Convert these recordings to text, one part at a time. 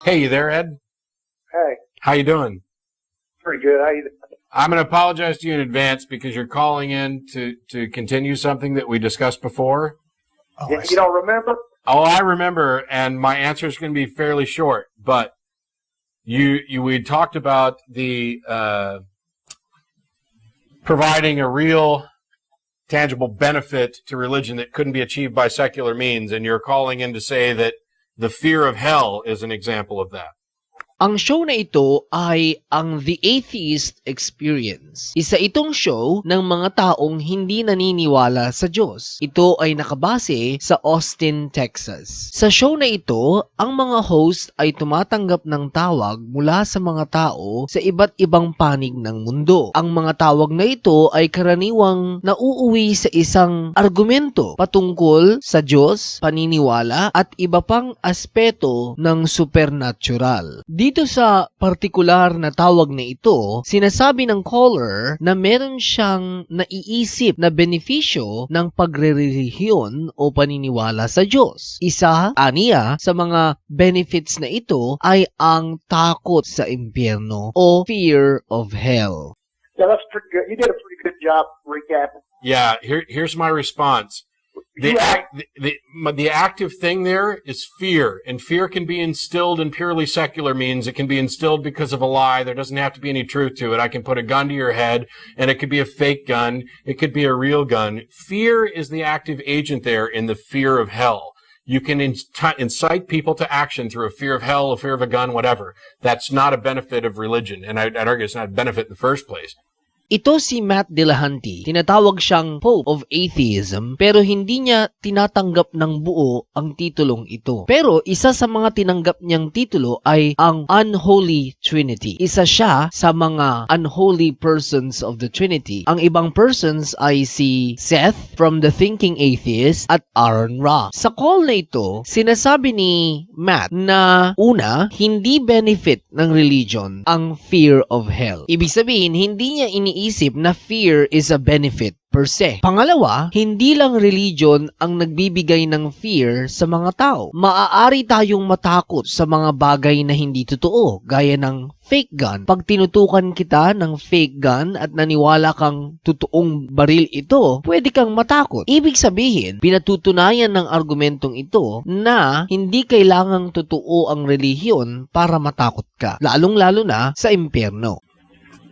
Hey, you there, Ed? Hey, How you doing? pretty good. How you doing? I'm going to apologize to you in advance because you're calling in to continue something that we discussed before. Oh, You don't remember? Oh, I remember, and my answer is going to be fairly short. But we talked about the providing a real, tangible benefit to religion that couldn't be achieved by secular means, and you're calling in to say that the fear of hell is an example of that. Ang show na ito ay ang The Atheist Experience. Isa itong show ng mga taong hindi naniniwala sa Diyos. Ito ay nakabase sa Austin, Texas. Sa show na ito, ang mga host ay tumatanggap ng tawag mula sa mga tao sa iba't ibang panig ng mundo. Ang mga tawag na ito ay karaniwang nauuwi sa isang argumento patungkol sa Diyos, paniniwala at iba pang aspeto ng supernatural. Dito sa partikular na tawag na ito, sinasabi ng caller na meron siyang naiisip na benepisyo ng pagrerelihiyon o paniniwala sa Diyos. Isa, aniya, sa mga benefits na ito ay ang takot sa impyerno o fear of hell. Yeah, that's pretty good. You did a pretty good job recapping. Yeah, here's my response. The active thing there is fear, and fear can be instilled in purely secular means. It can be instilled because of a lie. There doesn't have to be any truth to it. I can put a gun to your head, and it could be a fake gun. It could be a real gun. Fear is the active agent there in the fear of hell. You can incite people to action through a fear of hell, a fear of a gun, whatever. That's not a benefit of religion, and I'd argue it's not a benefit in the first place. Ito si Matt Dillahunty. Tinatawag siyang Pope of Atheism pero hindi niya tinatanggap ng buo ang titulong ito. Pero isa sa mga tinanggap niyang titulo ay ang Unholy Trinity. Isa siya sa mga unholy persons of the Trinity. Ang ibang persons ay si Seth from the Thinking Atheist at Aaron Ra. Sa call na ito, sinasabi ni Matt na una, hindi benefit ng religion ang fear of hell. Ibig sabihin, hindi niya iniisip na fear is a benefit per se. Pangalawa, hindi lang religion ang nagbibigay ng fear sa mga tao. Maaari tayong matakot sa mga bagay na hindi totoo, gaya ng fake gun. Pag tinutukan kita ng fake gun at naniwala kang totoong baril ito, pwede kang matakot. Ibig sabihin, pinatutunayan ng argumentong ito na hindi kailangang totoo ang relihiyon para matakot ka, lalong-lalo na sa impyerno.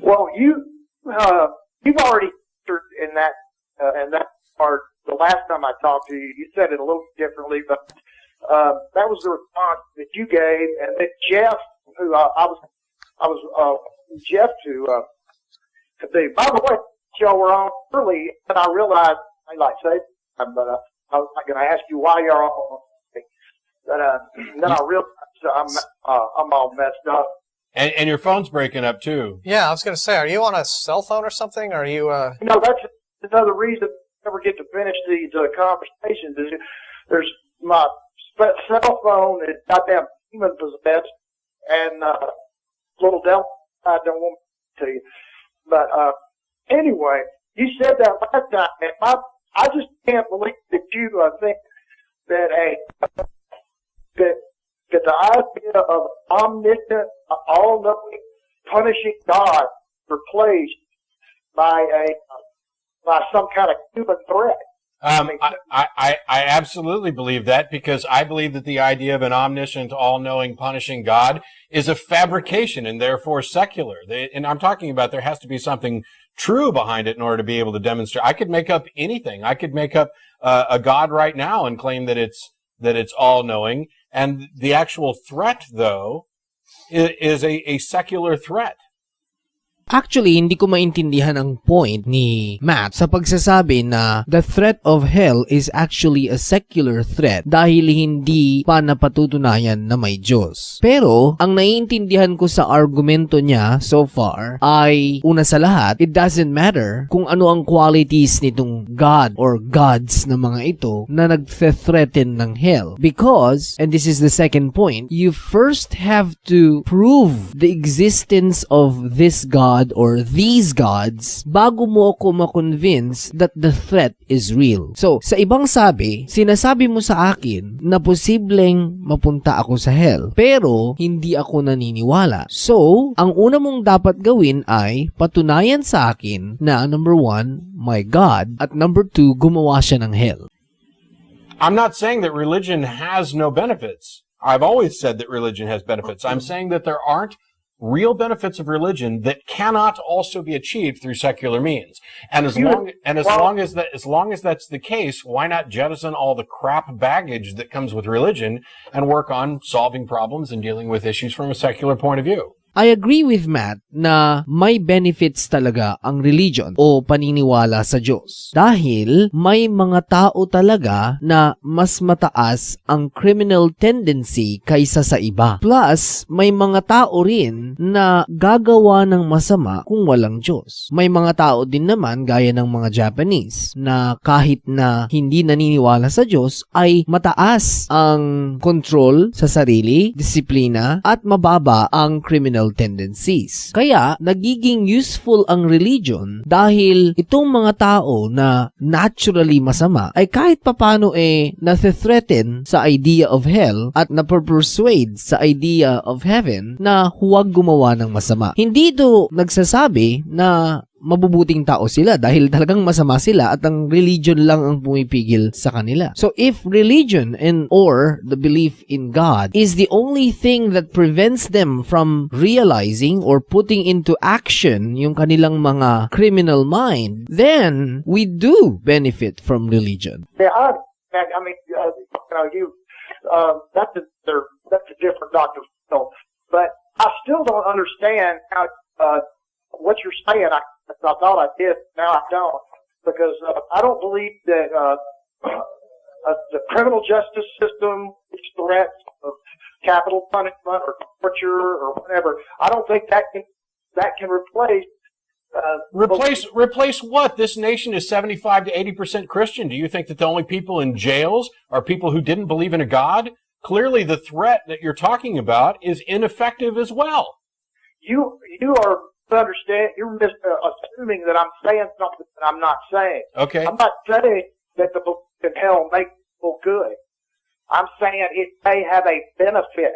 Well, you've already answered in that part. The last time I talked to you, you said it a little differently, but that was the response that you gave, and that Jeff, who I was Jeff to the. By the way, y'all were on early, and I realized I like say, but I was not going to ask you why you're on. But then I realized I'm all messed up. And your phone's breaking up too. Yeah, I was going to say, are you on a cell phone or something? Or are you? No, that's another reason I never get to finish these conversations. Is there's my cell phone is goddamn demon possessed, and little devil I don't want to tell you. But anyway, you said that last time, and I just can't believe that you think that that the idea of omniscient, all-knowing, punishing God replaced by some kind of human threat. I absolutely believe that, because I believe that the idea of an omniscient, all-knowing, punishing God is a fabrication and therefore secular. And I'm talking about there has to be something true behind it in order to be able to demonstrate. I could make up anything. I could make up a God right now and claim that it's all-knowing. And the actual threat, though, is a secular threat. Actually, hindi ko maintindihan ang point ni Matt sa pagsasabi na the threat of hell is actually a secular threat dahil hindi pa napatutunayan na may Diyos. Pero, ang naiintindihan ko sa argumento niya so far ay, una sa lahat, it doesn't matter kung ano ang qualities nitong God or gods na mga ito na nagthreaten ng hell. Because, and this is the second point, you first have to prove the existence of this God God or these gods bago mo ako ma-convince that the threat is real. So, sa ibang sabi, sinasabi mo sa akin na posibleng mapunta ako sa hell, pero hindi ako naniniwala. So, ang una mong dapat gawin ay patunayan sa akin na number 1, my God, at number 2, gumawa siya ng hell. I'm not saying that religion has no benefits. I've always said that religion has benefits. I'm saying that there aren't real benefits of religion that cannot also be achieved through secular means. And as long as that's the case, why not jettison all the crap baggage that comes with religion and work on solving problems and dealing with issues from a secular point of view? I agree with Matt na may benefits talaga ang religion o paniniwala sa Diyos. Dahil may mga tao talaga na mas mataas ang criminal tendency kaysa sa iba. Plus, may mga tao rin na gagawa ng masama kung walang Diyos. May mga tao din naman gaya ng mga Japanese na kahit na hindi naniniwala sa Diyos ay mataas ang control sa sarili, disiplina at mababa ang criminal tendencies. Kaya, nagiging useful ang religion dahil itong mga tao na naturally masama ay kahit papano nathethreaten sa idea of hell at napersuade sa idea of heaven na huwag gumawa ng masama. Hindi ito nagsasabi na mabubuting tao sila dahil talagang masama sila at ang religion lang ang pumipigil sa kanila. So if religion or the belief in God is the only thing that prevents them from realizing or putting into action yung kanilang mga criminal mind, then we do benefit from religion. Yeah, I mean, that's a different doctrine. But I still don't understand how what you're saying. I thought I did, now I don't, because I don't believe that the criminal justice system, threats of capital punishment or torture or whatever, I don't think that can replace. Replace what? This nation is 75 to 80% Christian. Do you think that the only people in jails are people who didn't believe in a God? Clearly, the threat that you're talking about is ineffective as well. You are. Understand, you're assuming that I'm saying something that I'm not saying. Okay. I'm not saying that the belief in hell makes people good. I'm saying it may have a benefit.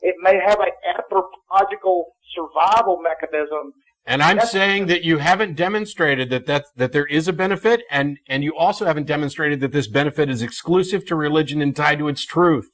It may have an anthropological survival mechanism. And I'm saying that you haven't demonstrated that there is a benefit, and you also haven't demonstrated that this benefit is exclusive to religion and tied to its truth.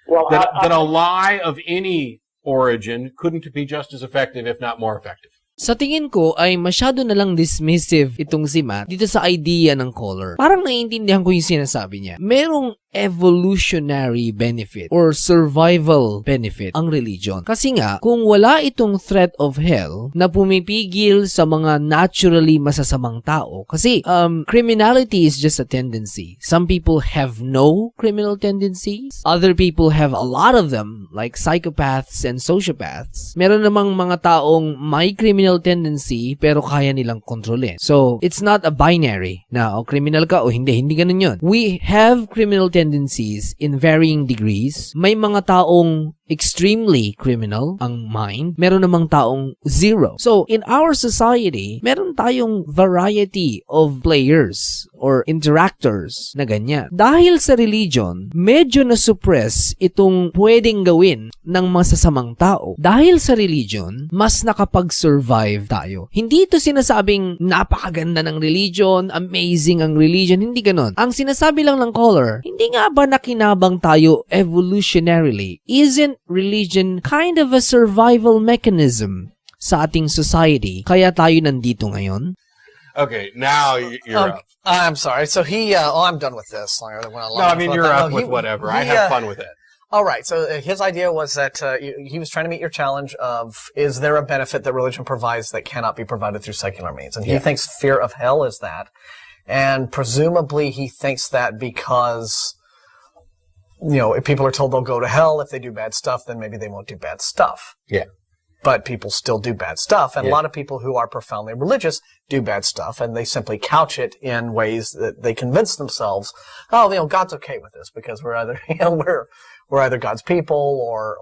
Well, that a lie of any origin couldn't be just as effective, if not more effective. Sa tingin ko ay masyado na lang dismissive itong si Matt dito sa idea ng caller. Parang naiintindihan ko yung sinasabi niya. Merong evolutionary benefit or survival benefit ang religion. Kasi nga, kung wala itong threat of hell na pumipigil sa mga naturally masasamang tao, kasi criminality is just a tendency. Some people have no criminal tendencies. Other people have a lot of them, like psychopaths and sociopaths. Meron namang mga taong may criminal tendency pero kaya nilang kontrolin. So, it's not a binary na criminal ka o hindi ganun yun. We have criminal tendencies in varying degrees. May mga taong extremely criminal ang mind. Meron namang taong zero. So, in our society, meron tayong variety of players or interactors na ganyan. Dahil sa religion, medyo na-suppress itong pwedeng gawin ng masasamang tao. Dahil sa religion, mas nakapag-survive tayo. Hindi ito sinasabing napakaganda ng religion, amazing ang religion, hindi ganon. Ang sinasabi lang ng caller, hindi nga ba nakinabang tayo evolutionarily? Isn't religion kind of a survival mechanism sa ating society? Kaya tayo nandito ngayon? Okay, now you're up. I'm sorry. So I'm done with this. You're up with whatever. I have fun with it. All right. So his idea was that he was trying to meet your challenge of, is there a benefit that religion provides that cannot be provided through secular means? And he thinks fear of hell is that. And presumably he thinks that because, if people are told they'll go to hell if they do bad stuff, then maybe they won't do bad stuff. Yeah. but people still do bad stuff. And Yeah. a lot of people who are profoundly religious do bad stuff, and they simply couch it in ways that they convince themselves, oh, God's okay with this because we're either, we're either God's people or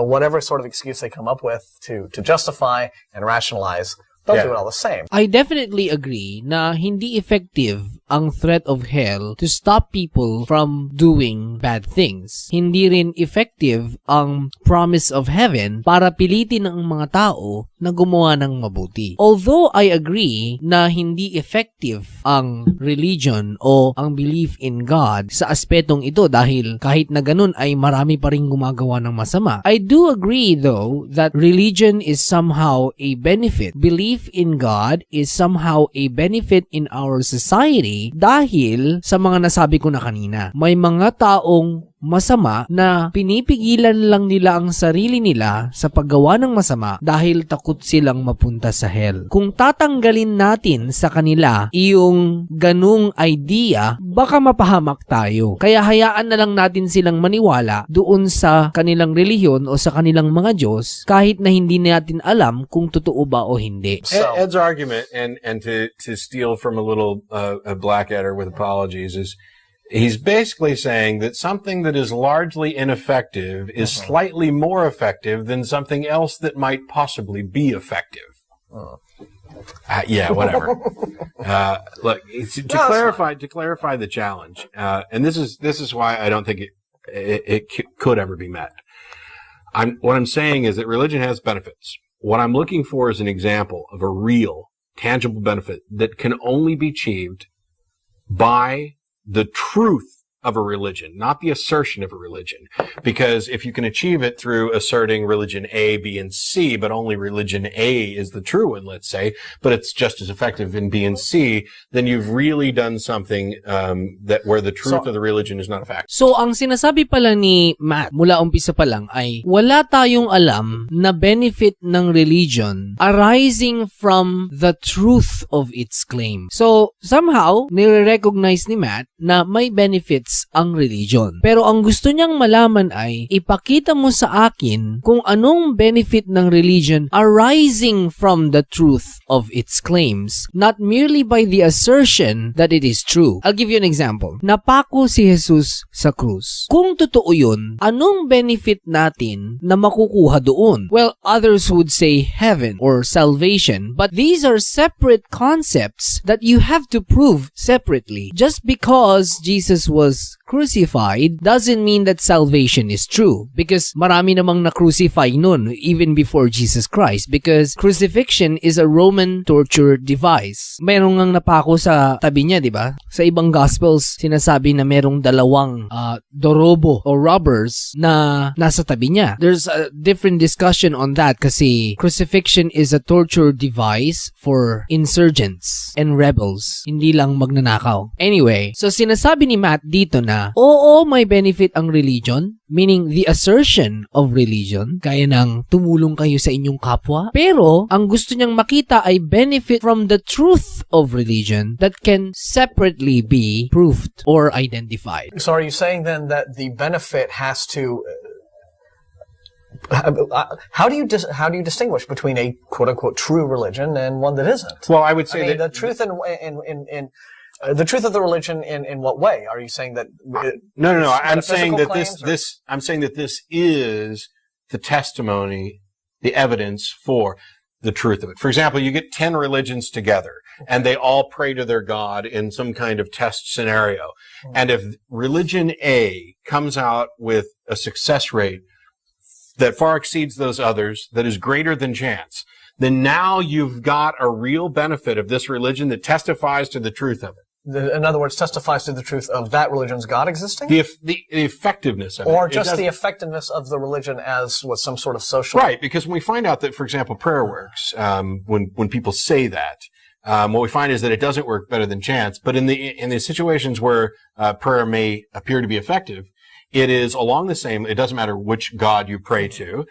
whatever sort of excuse they come up with to justify and rationalize. They'll Yeah. do it all the same. I definitely agree na hindi effective ang threat of hell to stop people from doing bad things. Hindi rin effective ang promise of heaven para pilitin ang mga tao na gumawa ng mabuti. Although I agree na hindi effective ang religion o ang belief in God sa aspetong ito dahil kahit na ganun ay marami pa rin gumagawa ng masama. I do agree though that religion is somehow a benefit. Belief in God is somehow a benefit in our society dahil sa mga nasabi ko na kanina. May mga taong masama na pinipigilan lang nila ang sarili nila sa paggawa ng masama dahil takot silang mapunta sa hell. Kung tatanggalin natin sa kanila iyong ganung idea, baka mapahamak tayo. Kaya hayaan na lang natin silang maniwala doon sa kanilang relihiyon o sa kanilang mga Diyos kahit na hindi natin alam kung totoo ba o hindi. Ed's argument, and to steal from a little Blackadder with apologies, is he's basically saying that something that is largely ineffective is slightly more effective than something else that might possibly be effective. Yeah, whatever. Look, to clarify the challenge, and this is why I don't think it could ever be met. What I'm saying is that religion has benefits. What I'm looking for is an example of a real, tangible benefit that can only be achieved by the truth of a religion, not the assertion of a religion. Because if you can achieve it through asserting religion A, B, and C, but only religion A is the true one, let's say, but it's just as effective in B and C, then you've really done something that where the truth of the religion is not a fact. So, ang sinasabi pala ni Matt mula umpisa pa lang ay wala tayong alam na benefit ng religion arising from the truth of its claim. So, somehow, nire-recognize ni Matt na may benefits ang religion. Pero ang gusto niyang malaman ay ipakita mo sa akin kung anong benefit ng religion arising from the truth of its claims, not merely by the assertion that it is true. I'll give you an example. Napako si Jesus sa krus. Kung totoo yun, anong benefit natin na makukuha doon? Well, others would say heaven or salvation, but these are separate concepts that you have to prove separately. Just because Jesus was crucified doesn't mean that salvation is true, because marami namang na-crucify nun even before Jesus Christ, because crucifixion is a Roman torture device. Merong ngang napako sa tabi niya, di ba? Sa ibang gospels, sinasabi na merong dalawang dorobo o robbers na nasa tabi niya. There's a different discussion on that kasi crucifixion is a torture device for insurgents and rebels, hindi lang magnanakaw. Anyway, so sinasabi ni Matt dito na, oo, may benefit ang religion, meaning the assertion of religion, kaya ng tumulong kayo sa inyong kapwa. Pero, ang gusto niyang makita ay benefit from the truth of religion that can separately be proved or identified. So are you saying then that the benefit has to... How do you distinguish between a quote-unquote true religion and one that isn't? Well, I would say that the truth the truth of the religion in what way? Are you saying that? No. I'm saying that this is the testimony, the evidence for the truth of it. For example, you get 10 religions together and they all pray to their God in some kind of test scenario. And if religion A comes out with a success rate that far exceeds those others, that is greater than chance, then now you've got a real benefit of this religion that testifies to the truth of it. In other words, testifies to the truth of that religion's God existing? The effectiveness of it. Or just the effectiveness of the religion as some sort of social... Right, because when we find out that, for example, prayer works, when people say that, what we find is that it doesn't work better than chance, but in the situations where prayer may appear to be effective, it is along the same, it doesn't matter which God you pray to,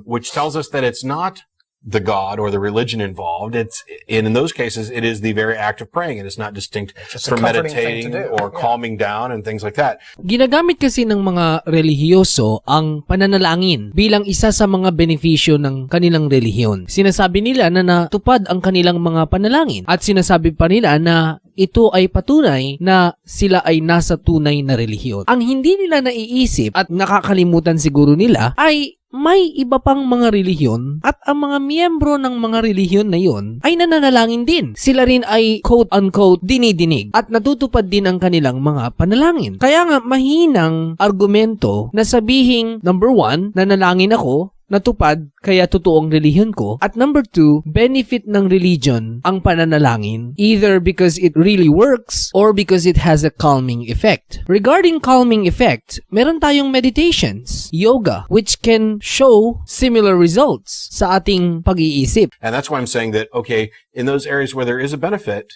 which tells us that it's not the God or the religion involved. And in those cases, it is the very act of praying. It is not distinct just a from comforting thing meditating to do. or calming down and things like that. Ginagamit kasi ng mga relihiyoso ang pananalangin bilang isa sa mga benepisyo ng kanilang relihiyon. Sinasabi nila na natupad ang kanilang mga panalangin at sinasabi pa nila na ito ay patunay na sila ay nasa tunay na relihiyon. Ang hindi nila naiisip at nakakalimutan siguro nila ay may iba pang mga relihiyon at ang mga miyembro ng mga relihiyon na yon ay nananalangin din. Sila rin ay quote-unquote dinidinig at natutupad din ang kanilang mga panalangin. Kaya nga mahinang argumento na sabihing, number 1, nanalangin ako, natupad, kaya totoong relihiyon ko. At number 2, benefit ng religion ang pananalangin, either because it really works or because it has a calming effect. Regarding calming effect, meron tayong meditations, yoga, which can show similar results sa ating pag-iisip. And that's why I'm saying that, okay, in those areas where there is a benefit,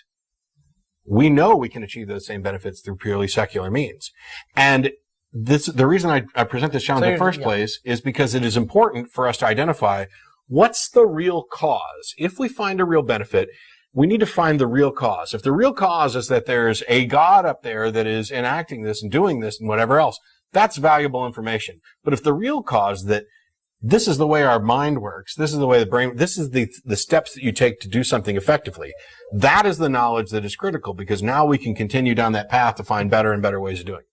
we know we can achieve those same benefits through purely secular means. And the reason I present this challenge in the first place is because it is important for us to identify what's the real cause. If we find a real benefit, we need to find the real cause. If the real cause is that there's a God up there that is enacting this and doing this and whatever else, that's valuable information. But if the real cause that this is the way our mind works, this is the way the brain, this is the steps that you take to do something effectively, that is the knowledge that is critical, because now we can continue down that path to find better and better ways of doing it.